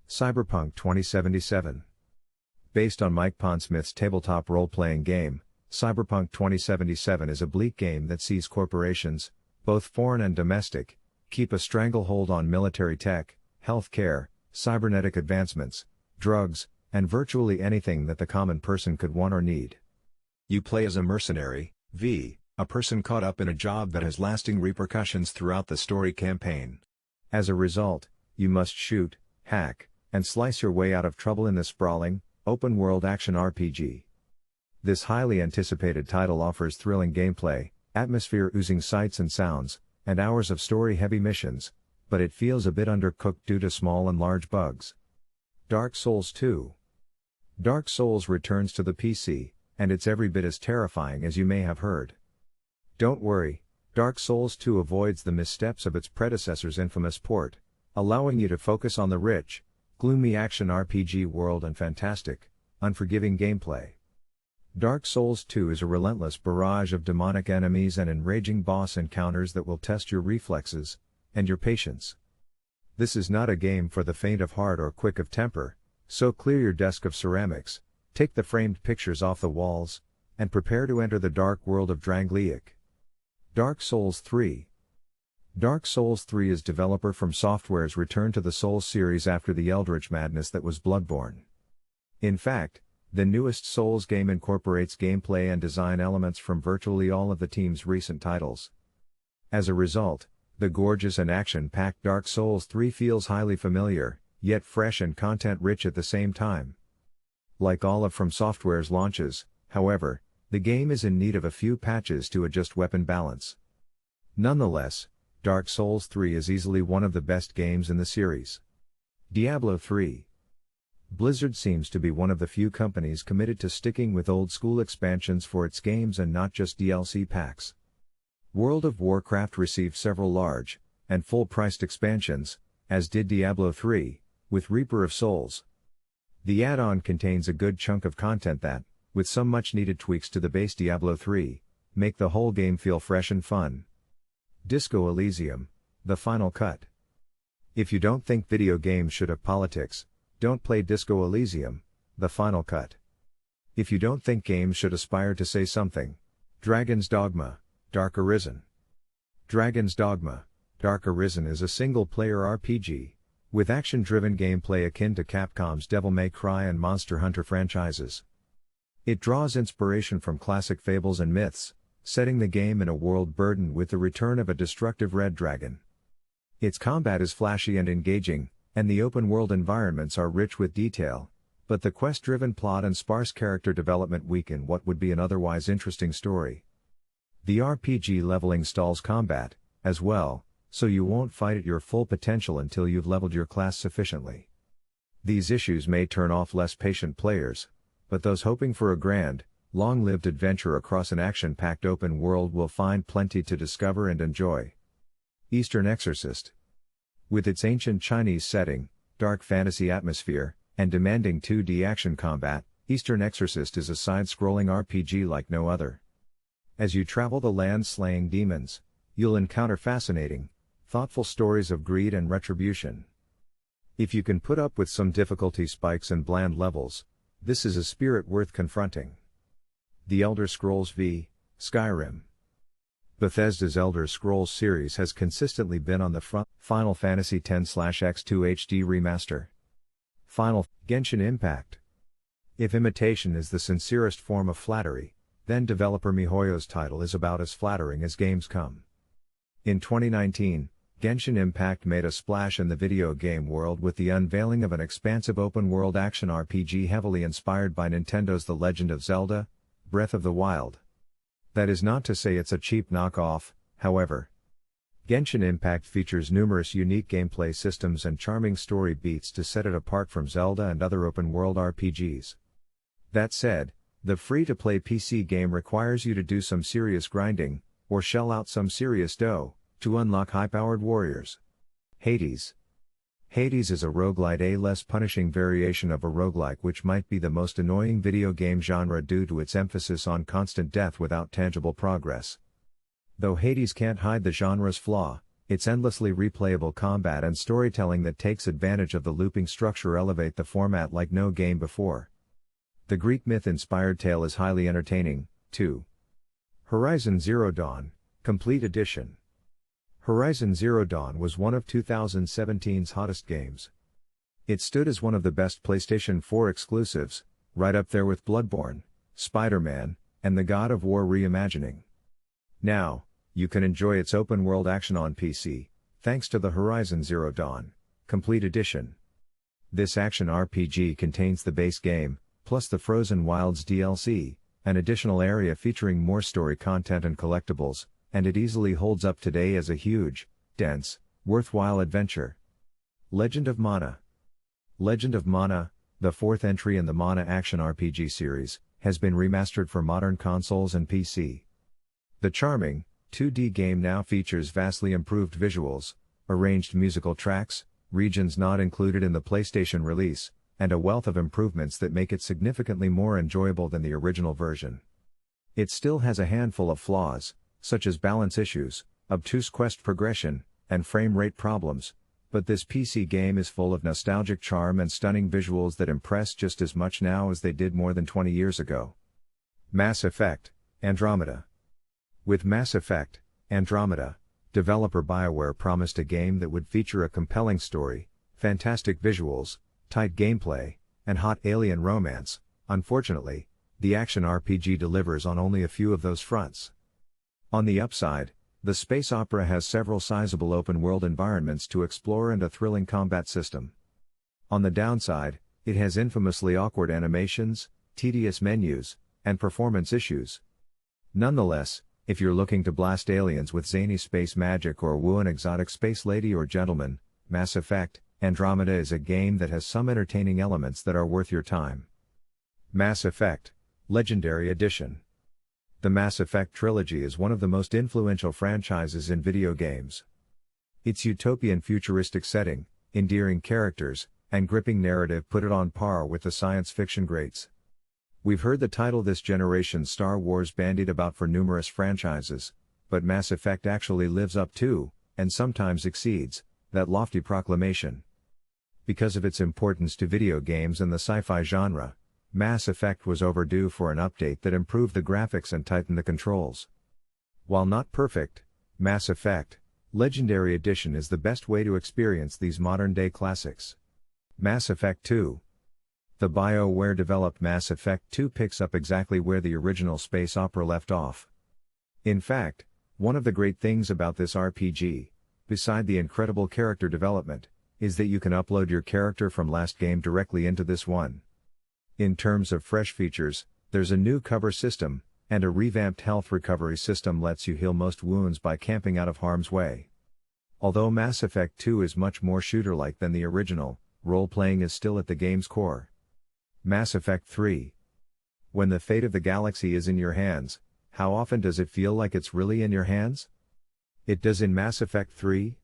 Cyberpunk 2077. Based on Mike Pondsmith's tabletop role-playing game, Cyberpunk 2077 is a bleak game that sees corporations, both foreign and domestic, keep a stranglehold on military tech, healthcare, cybernetic advancements, drugs, and virtually anything that the common person could want or need. You play as a mercenary, a person caught up in a job that has lasting repercussions throughout the story campaign. As a result, you must shoot, hack, and slice your way out of trouble in the sprawling, open-world action RPG. This highly anticipated title offers thrilling gameplay, atmosphere oozing sights and sounds, and hours of story-heavy missions, but it feels a bit undercooked due to small and large bugs. Dark Souls 2. Dark Souls returns to the PC, and it's every bit as terrifying as you may have heard. Don't worry, Dark Souls 2 avoids the missteps of its predecessor's infamous port, allowing you to focus on the rich, gloomy action RPG world and fantastic, unforgiving gameplay. Dark Souls 2 is a relentless barrage of demonic enemies and enraging boss encounters that will test your reflexes and your patience. This is not a game for the faint of heart or quick of temper, so clear your desk of ceramics, take the framed pictures off the walls, and prepare to enter the dark world of Drangleic. Dark Souls 3. Dark Souls 3 is developer From Software's return to the Souls series after the eldritch madness that was Bloodborne. In fact, the newest Souls game incorporates gameplay and design elements from virtually all of the team's recent titles. As a result, the gorgeous and action-packed Dark Souls 3 feels highly familiar, yet fresh and content-rich at the same time. Like all of From Software's launches, however, the game is in need of a few patches to adjust weapon balance. Nonetheless, Dark Souls 3 is easily one of the best games in the series. Diablo III. Blizzard seems to be one of the few companies committed to sticking with old-school expansions for its games and not just DLC packs. World of Warcraft received several large, and full-priced expansions, as did Diablo III, with Reaper of Souls. The add-on contains a good chunk of content that, with some much-needed tweaks to the base Diablo III, make the whole game feel fresh and fun. Disco Elysium, The Final Cut. If you don't think video games should have politics, don't play Disco Elysium, The Final Cut. If you don't think games should aspire to say something, Dragon's Dogma, Dark Arisen. Dragon's Dogma, Dark Arisen is a single-player RPG, with action-driven gameplay akin to Capcom's Devil May Cry and Monster Hunter franchises. It draws inspiration from classic fables and myths, setting the game in a world burdened with the return of a destructive red dragon. Its combat is flashy and engaging, and the open-world environments are rich with detail, but the quest-driven plot and sparse character development weaken what would be an otherwise interesting story. The RPG leveling stalls combat, as well, so you won't fight at your full potential until you've leveled your class sufficiently. These issues may turn off less patient players, but those hoping for a grand, long-lived adventure across an action-packed open world will find plenty to discover and enjoy. Eastern Exorcist. With its ancient Chinese setting, dark fantasy atmosphere, and demanding 2D action combat, Eastern Exorcist is a side-scrolling RPG like no other. As you travel the land slaying demons, you'll encounter fascinating, thoughtful stories of greed and retribution. If you can put up with some difficulty spikes and bland levels, this is a spirit worth confronting. The Elder Scrolls V, Skyrim. Bethesda's Elder Scrolls series has consistently been on the front. Final Fantasy X-2 HD Remaster. Genshin Impact. If imitation is the sincerest form of flattery, then developer MiHoYo's title is about as flattering as games come. In 2019, Genshin Impact made a splash in the video game world with the unveiling of an expansive open-world action RPG heavily inspired by Nintendo's The Legend of Zelda: Breath of the Wild. That is not to say it's a cheap knockoff, however. Genshin Impact features numerous unique gameplay systems and charming story beats to set it apart from Zelda and other open-world RPGs. That said, the free-to-play PC game requires you to do some serious grinding, or shell out some serious dough, to unlock high-powered warriors. Hades. Hades is a roguelite, a less punishing variation of a roguelike, which might be the most annoying video game genre due to its emphasis on constant death without tangible progress. Though Hades can't hide the genre's flaw, Its endlessly replayable combat and storytelling that takes advantage of the looping structure elevate the format like no game before. The Greek myth-inspired tale is highly entertaining, too. Horizon Zero Dawn, Complete Edition. Horizon Zero Dawn was one of 2017's hottest games. It stood as one of the best PlayStation 4 exclusives, right up there with Bloodborne, Spider-Man, and the God of War reimagining. Now, you can enjoy its open-world action on PC, thanks to the Horizon Zero Dawn Complete Edition. This action RPG contains the base game, plus the Frozen Wilds DLC, an additional area featuring more story content and collectibles, and it easily holds up today as a huge, dense, worthwhile adventure. Legend of Mana. Legend of Mana, the fourth entry in the Mana action RPG series, has been remastered for modern consoles and PC. The charming, 2D game now features vastly improved visuals, arranged musical tracks, regions not included in the PlayStation release, and a wealth of improvements that make it significantly more enjoyable than the original version. It still has a handful of flaws, such as balance issues, obtuse quest progression, and frame rate problems, but this PC game is full of nostalgic charm and stunning visuals that impress just as much now as they did more than 20 years ago. Mass Effect, Andromeda. With Mass Effect, Andromeda, developer BioWare promised a game that would feature a compelling story, fantastic visuals, tight gameplay, and hot alien romance. Unfortunately, the action RPG delivers on only a few of those fronts. On the upside, the space opera has several sizable open-world environments to explore and a thrilling combat system. On the downside, it has infamously awkward animations, tedious menus, and performance issues. Nonetheless, if you're looking to blast aliens with zany space magic or woo an exotic space lady or gentleman, Mass Effect, Andromeda is a game that has some entertaining elements that are worth your time. Mass Effect, Legendary Edition. The Mass Effect trilogy is one of the most influential franchises in video games. Its utopian futuristic setting, endearing characters, and gripping narrative put it on par with the science fiction greats. We've heard the title this generation's Star Wars bandied about for numerous franchises, but Mass Effect actually lives up to, and sometimes exceeds, that lofty proclamation. Because of its importance to video games and the sci-fi genre, Mass Effect was overdue for an update that improved the graphics and tightened the controls. While not perfect, Mass Effect, Legendary Edition is the best way to experience these modern-day classics. Mass Effect 2. The BioWare-developed Mass Effect 2 picks up exactly where the original space opera left off. In fact, one of the great things about this RPG, beside the incredible character development, is that you can upload your character from last game directly into this one. In terms of fresh features, there's a new cover system, and a revamped health recovery system lets you heal most wounds by camping out of harm's way. Although Mass Effect 2 is much more shooter-like than the original, role-playing is still at the game's core. Mass Effect 3. When the fate of the galaxy is in your hands, how often does it feel like it's really in your hands? It does in Mass Effect 3.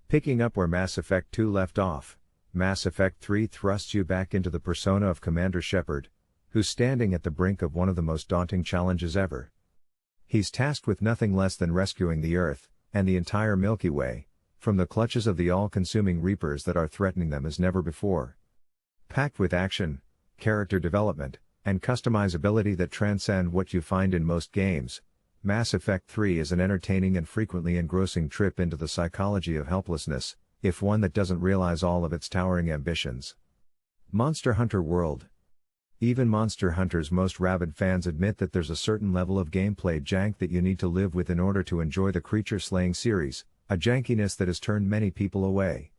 Picking up where Mass Effect 2 left off, Mass Effect 3 thrusts you back into the persona of Commander Shepard, who's standing at the brink of one of the most daunting challenges ever. He's tasked with nothing less than rescuing the Earth, and the entire Milky Way, from the clutches of the all-consuming Reapers that are threatening them as never before. Packed with action, character development, and customizability that transcend what you find in most games, Mass Effect 3 is an entertaining and frequently engrossing trip into the psychology of helplessness, if one that doesn't realize all of its towering ambitions. Monster Hunter World. Even Monster Hunter's most rabid fans admit that there's a certain level of gameplay jank that you need to live with in order to enjoy the creature-slaying series, a jankiness that has turned many people away.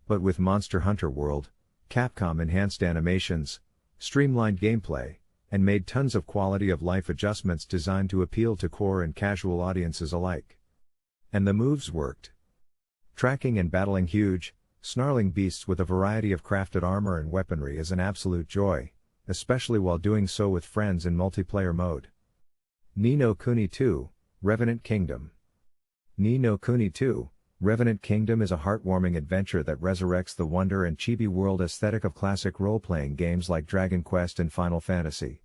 But with Monster Hunter World, Capcom enhanced animations, streamlined gameplay, and made tons of quality-of-life adjustments designed to appeal to core and casual audiences alike. And the moves worked. Tracking and battling huge, snarling beasts with a variety of crafted armor and weaponry is an absolute joy, especially while doing so with friends in multiplayer mode. Ni no Kuni 2, Revenant Kingdom. Ni no Kuni 2, Revenant Kingdom is a heartwarming adventure that resurrects the wonder and chibi world aesthetic of classic role-playing games like Dragon Quest and Final Fantasy.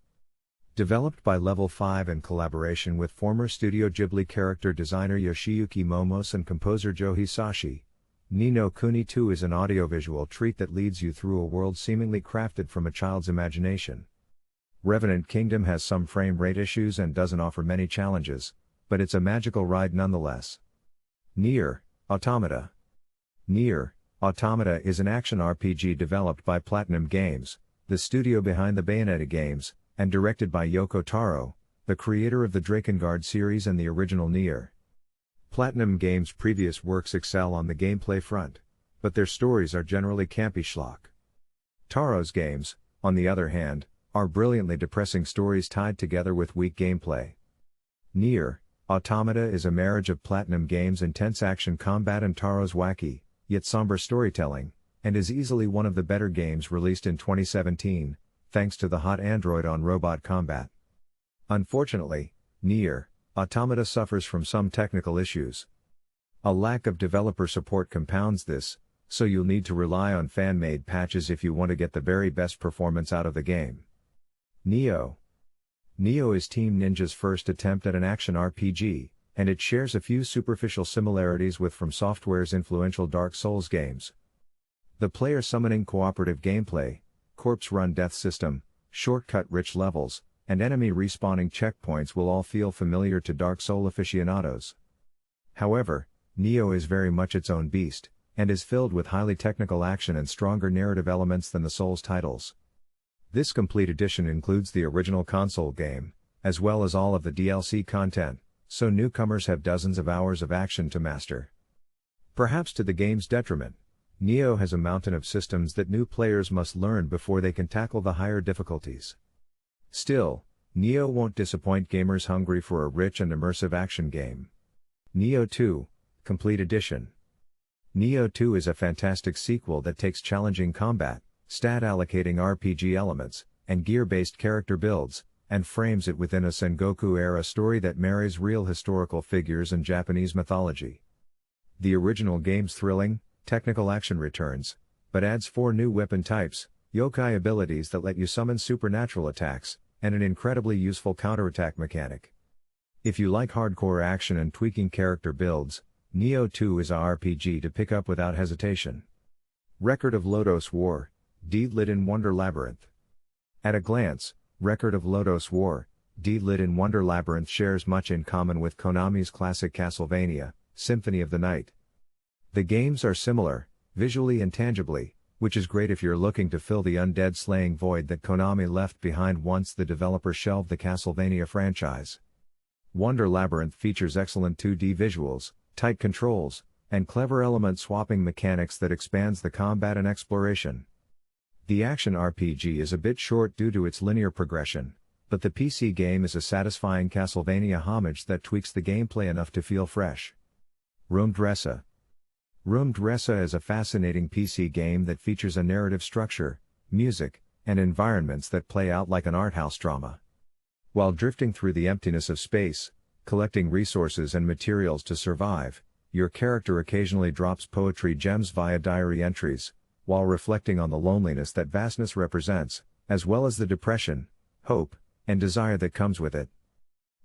Developed by Level 5 in collaboration with former Studio Ghibli character designer Yoshiyuki Momos and composer Joe Hisashi, Ni no Kuni 2 is an audiovisual treat that leads you through a world seemingly crafted from a child's imagination. Revenant Kingdom has some frame rate issues and doesn't offer many challenges, but it's a magical ride nonetheless. Nier Automata. Nier Automata is an action RPG developed by Platinum Games, the studio behind the Bayonetta games, and directed by Yoko Taro, the creator of the Drakengard series and the original Nier. Platinum Games' previous works excel on the gameplay front, but their stories are generally campy schlock. Taro's games, on the other hand, are brilliantly depressing stories tied together with weak gameplay. Nier Automata is a marriage of Platinum Games' intense action combat and Taro's wacky, yet somber storytelling, and is easily one of the better games released in 2017, thanks to the hot Android on robot combat. Unfortunately, Nier Automata suffers from some technical issues. A lack of developer support compounds this, so you'll need to rely on fan-made patches if you want to get the very best performance out of the game. Nioh. Nioh is Team Ninja's first attempt at an action RPG, and it shares a few superficial similarities with From Software's influential Dark Souls games. The player summoning cooperative gameplay, corpse run death system, shortcut-rich levels, and enemy respawning checkpoints will all feel familiar to Dark Souls aficionados. However, Nioh is very much its own beast, and is filled with highly technical action and stronger narrative elements than the Souls titles. This complete edition includes the original console game, as well as all of the DLC content, so newcomers have dozens of hours of action to master. Perhaps to the game's detriment, Nioh has a mountain of systems that new players must learn before they can tackle the higher difficulties. Still, Nioh won't disappoint gamers hungry for a rich and immersive action game. Nioh 2, Complete Edition. Nioh 2 is a fantastic sequel that takes challenging combat, stat allocating RPG elements, and gear-based character builds, and frames it within a Sengoku-era story that marries real historical figures and Japanese mythology. The original game's thrilling, technical action returns, but adds 4 new weapon types, yokai abilities that let you summon supernatural attacks, and an incredibly useful counterattack mechanic. If you like hardcore action and tweaking character builds, Nioh 2 is a RPG to pick up without hesitation. Record of Lodoss War, Deedlit in Wonder Labyrinth. At a glance, Record of Lodoss War, Deedlit in Wonder Labyrinth shares much in common with Konami's classic Castlevania, Symphony of the Night. The games are similar, visually and tangibly, which is great if you're looking to fill the undead slaying void that Konami left behind once the developer shelved the Castlevania franchise. Wonder Labyrinth features excellent 2D visuals, tight controls, and clever element swapping mechanics that expands the combat and exploration. The action RPG is a bit short due to its linear progression, but the PC game is a satisfying Castlevania homage that tweaks the gameplay enough to feel fresh. RymdResa. RymdResa is a fascinating PC game that features a narrative structure, music, and environments that play out like an art house drama. While drifting through the emptiness of space, collecting resources and materials to survive, your character occasionally drops poetry gems via diary entries, while reflecting on the loneliness that vastness represents, as well as the depression, hope, and desire that comes with it.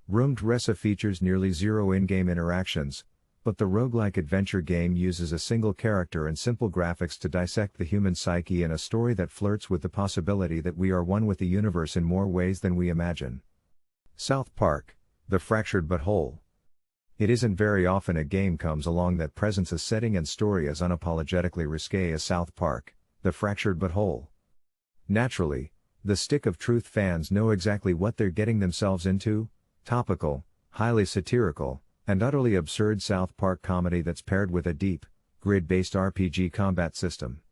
RymdResa features nearly zero in-game interactions, but the roguelike adventure game uses a single character and simple graphics to dissect the human psyche in a story that flirts with the possibility that we are one with the universe in more ways than we imagine. South Park, The Fractured But Whole. It isn't very often a game comes along that presents a setting and story as unapologetically risque as South Park, The Fractured But Whole. Naturally, the Stick of Truth fans know exactly what they're getting themselves into: topical, highly satirical, and utterly absurd South Park comedy that's paired with a deep, grid-based RPG combat system.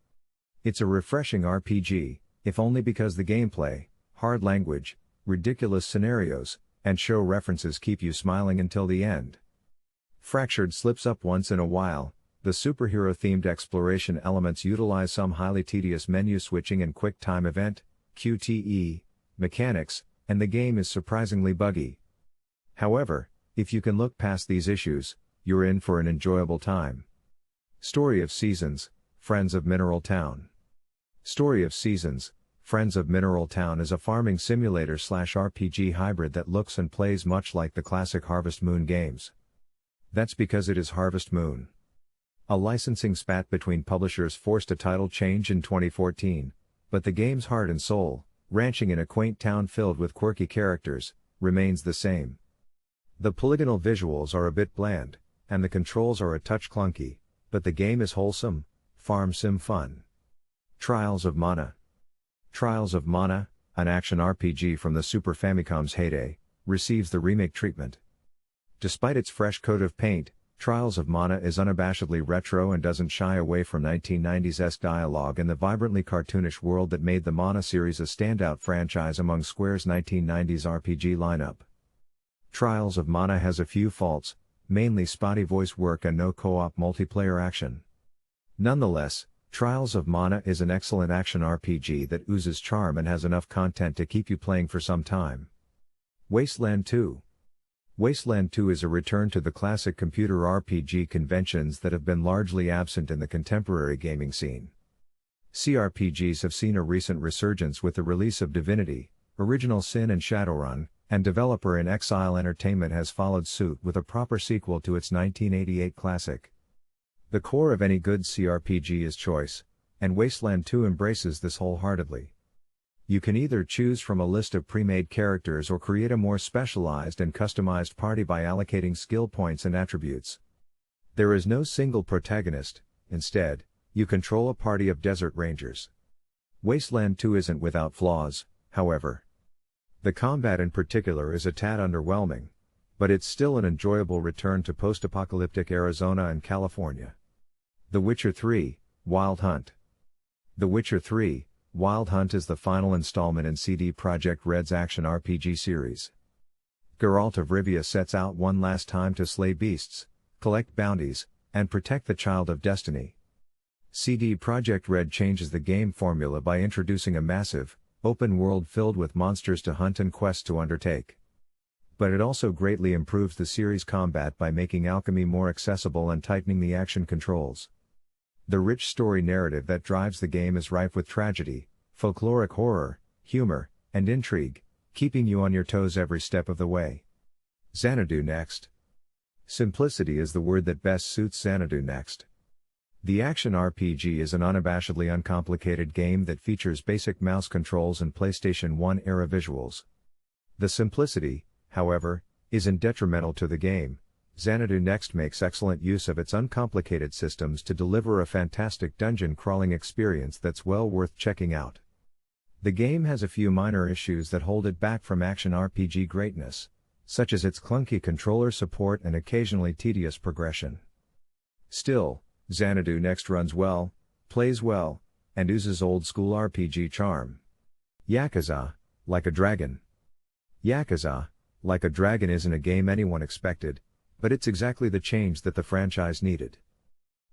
It's a refreshing RPG, if only because the gameplay, hard language, ridiculous scenarios, and show references keep you smiling until the end. Fractured slips up once in a while. The superhero-themed exploration elements utilize some highly tedious menu switching and quick time event (QTE) mechanics, and the game is surprisingly buggy. However, if you can look past these issues, you're in for an enjoyable time. Story of Seasons, Friends of Mineral Town. Story of Seasons, Friends of Mineral Town is a farming simulator/RPG hybrid that looks and plays much like the classic Harvest Moon games. That's because it is Harvest Moon. A licensing spat between publishers forced a title change in 2014, but the game's heart and soul, ranching in a quaint town filled with quirky characters, remains the same. The polygonal visuals are a bit bland, and the controls are a touch clunky, but the game is wholesome, farm sim fun. Trials of Mana. Trials of Mana, an action RPG from the Super Famicom's heyday, receives the remake treatment. Despite its fresh coat of paint, Trials of Mana is unabashedly retro and doesn't shy away from 1990s-esque dialogue in the vibrantly cartoonish world that made the Mana series a standout franchise among Square's 1990s RPG lineup. Trials of Mana has a few faults, mainly spotty voice work and no co-op multiplayer action. Nonetheless, Trials of Mana is an excellent action RPG that oozes charm and has enough content to keep you playing for some time. Wasteland 2. Wasteland 2 is a return to the classic computer RPG conventions that have been largely absent in the contemporary gaming scene. CRPGs have seen a recent resurgence with the release of Divinity, Original Sin and Shadowrun, and Developer in Exile Entertainment has followed suit with a proper sequel to its 1988 classic. The core of any good CRPG is choice, and Wasteland 2 embraces this wholeheartedly. You can either choose from a list of pre-made characters or create a more specialized and customized party by allocating skill points and attributes. There is no single protagonist, instead, you control a party of desert rangers. Wasteland 2 isn't without flaws, however. The combat in particular is a tad underwhelming, but it's still an enjoyable return to post-apocalyptic Arizona and California. The Witcher 3, Wild Hunt. The Witcher 3, Wild Hunt is the final installment in CD Projekt Red's action RPG series. Geralt of Rivia sets out one last time to slay beasts, collect bounties, and protect the Child of Destiny. CD Projekt Red changes the game formula by introducing a massive, open world filled with monsters to hunt and quests to undertake. But it also greatly improves the series' combat by making alchemy more accessible and tightening the action controls. The rich story narrative that drives the game is rife with tragedy, folkloric horror, humor, and intrigue, keeping you on your toes every step of the way. Xanadu Next. Simplicity is the word that best suits Xanadu Next. The action RPG is an unabashedly uncomplicated game that features basic mouse controls and PlayStation 1 era visuals. The simplicity, however, isn't detrimental to the game. Xanadu Next makes excellent use of its uncomplicated systems to deliver a fantastic dungeon crawling experience that's well worth checking out. The game has a few minor issues that hold it back from action RPG greatness, such as its clunky controller support and occasionally tedious progression. Still, Xanadu Next runs well, plays well, and oozes old-school RPG charm. Yakuza, Like a Dragon. Yakuza, Like a Dragon isn't a game anyone expected, but it's exactly the change that the franchise needed.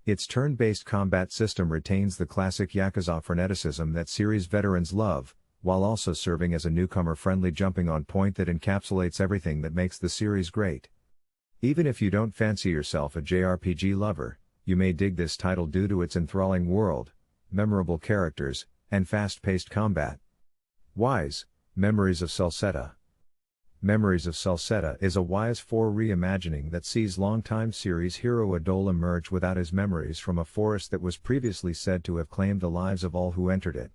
Its turn-based combat system retains the classic Yakuza freneticism that series veterans love, while also serving as a newcomer-friendly jumping-on point that encapsulates everything that makes the series great. Even if you don't fancy yourself a JRPG lover, you may dig this title due to its enthralling world, memorable characters, and fast-paced combat. Wise, Memories of Celceta. Memories of Celceta is a Wise 4 reimagining that sees longtime series hero Adol emerge without his memories from a forest that was previously said to have claimed the lives of all who entered it.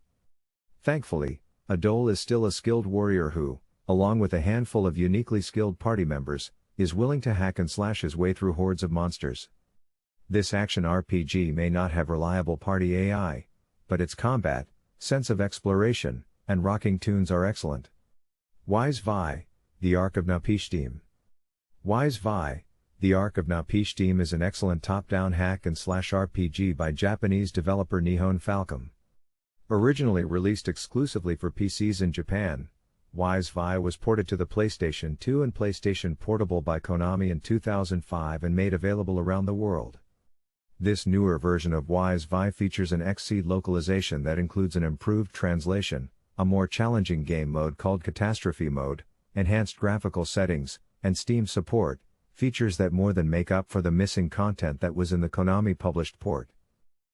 Thankfully, Adol is still a skilled warrior who, along with a handful of uniquely skilled party members, is willing to hack and slash his way through hordes of monsters. This action RPG may not have reliable party AI, but its combat, sense of exploration, and rocking tunes are excellent. Wise Vi, The Ark of Napishtim. Wise Vi, The Ark of Napishtim is an excellent top-down hack and slash RPG by Japanese developer Nihon Falcom. Originally released exclusively for PCs in Japan, Wise Vi was ported to the PlayStation 2 and PlayStation Portable by Konami in 2005 and made available around the world. This newer version of Wise Vi features an XC localization that includes an improved translation, a more challenging game mode called Catastrophe Mode, enhanced graphical settings, and Steam support, features that more than make up for the missing content that was in the Konami-published port.